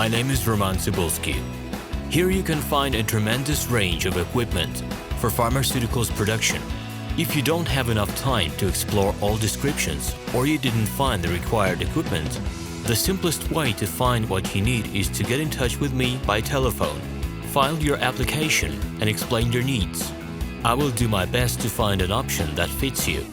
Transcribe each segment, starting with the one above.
My name is RomanTsibulsky. Here you can find a tremendous range of equipment for pharmaceuticals production. If you don't have enough time to explore all descriptions or you didn't find the required equipment, the simplest way to find what you need is to get in touch with me by telephone, file your application and explain your needs. I will do my best to find an option that fits you.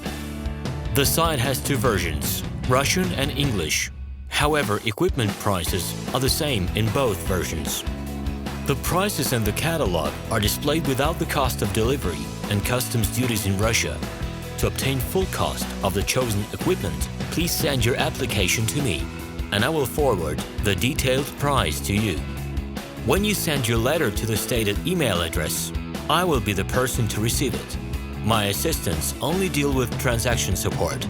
The site has two versions, Russian and English. However, equipment prices are the same in both versions. The prices and the catalog are displayed without the cost of delivery and customs duties in Russia. To obtain full cost of the chosen equipment, please send your application to me, and I will forward the detailed price to you. When you send your letter to the stated email address, I will be the person to receive it. My assistants only deal with transaction support.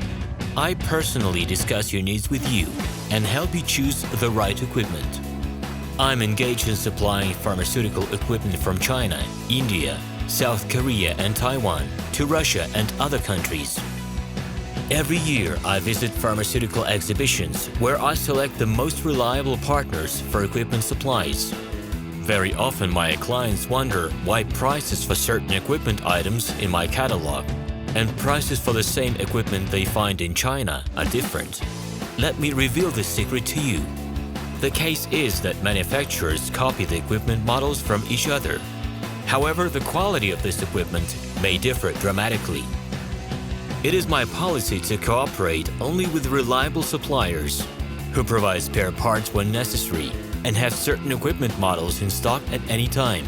I personally discuss your needs with you and help you choose the right equipment. I'm engaged in supplying pharmaceutical equipment from China, India, South Korea and Taiwan to Russia and other countries. Every year I visit pharmaceutical exhibitions where I select the most reliable partners for equipment supplies. Very often my clients wonder why prices for certain equipment items in my catalog and prices for the same equipment they find in China are different. Let me reveal this secret to you. The case is that manufacturers copy the equipment models from each other. However, the quality of this equipment may differ dramatically. It is my policy to cooperate only with reliable suppliers who provide spare parts when necessary and have certain equipment models in stock at any time.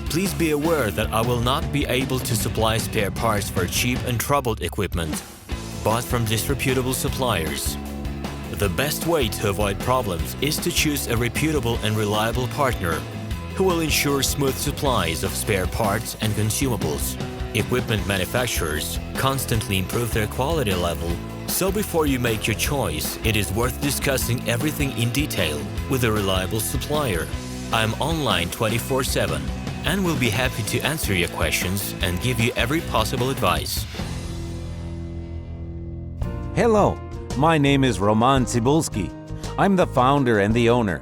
Please be aware that I will not be able to supply spare parts for cheap and troubled equipment bought from disreputable suppliers. The best way to avoid problems is to choose a reputable and reliable partner who will ensure smooth supplies of spare parts and consumables. Equipment manufacturers constantly improve their quality level, so before you make your choice, it is worth discussing everything in detail with a reliable supplier. I'm online 24/7 and will be happy to answer your questions and give you every possible advice. Hello, my name is RomanTsibulsky. I'm the founder and the owner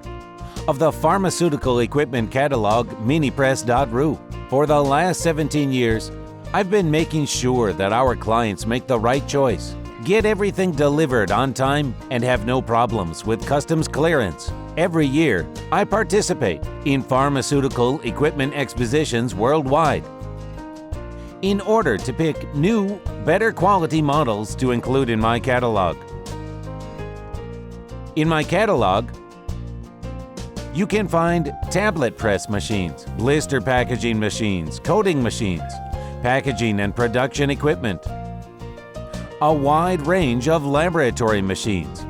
of the pharmaceutical equipment catalog Minipress.ru. For the last 17 years, I've been making sure that our clients make the right choice, get everything delivered on time, and have no problems with customs clearance. Every year, I participate in pharmaceutical equipment expositions worldwide in order to pick new, better quality models to include in my catalog. In my catalog, you can find tablet press machines, blister packaging machines, coating machines, packaging and production equipment, a wide range of laboratory machines,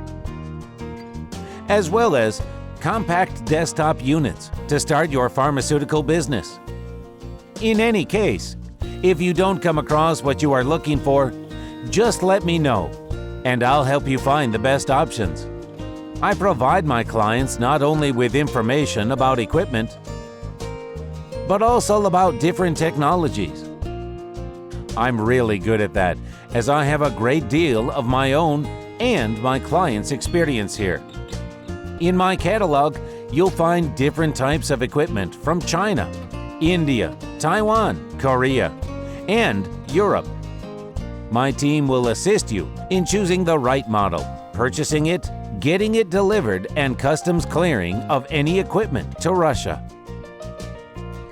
as well as compact desktop units to start your pharmaceutical business. In any case, if you don't come across what you are looking for, just let me know, and I'll help you find the best options. I provide my clients not only with information about equipment, but also about different technologies. I'm really good at that, as I have a great deal of my own and my clients' experience here. In my catalog, you'll find different types of equipment from China, India, Taiwan, Korea, and Europe. My team will assist you in choosing the right model, purchasing it, getting it delivered, and customs clearing of any equipment to Russia.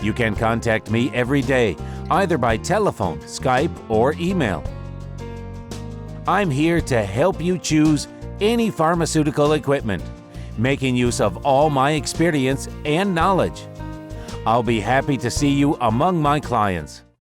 You can contact me every day, either by telephone, Skype, or email. I'm here to help you choose any pharmaceutical equipment, making use of all my experience and knowledge. I'll be happy to see you among my clients.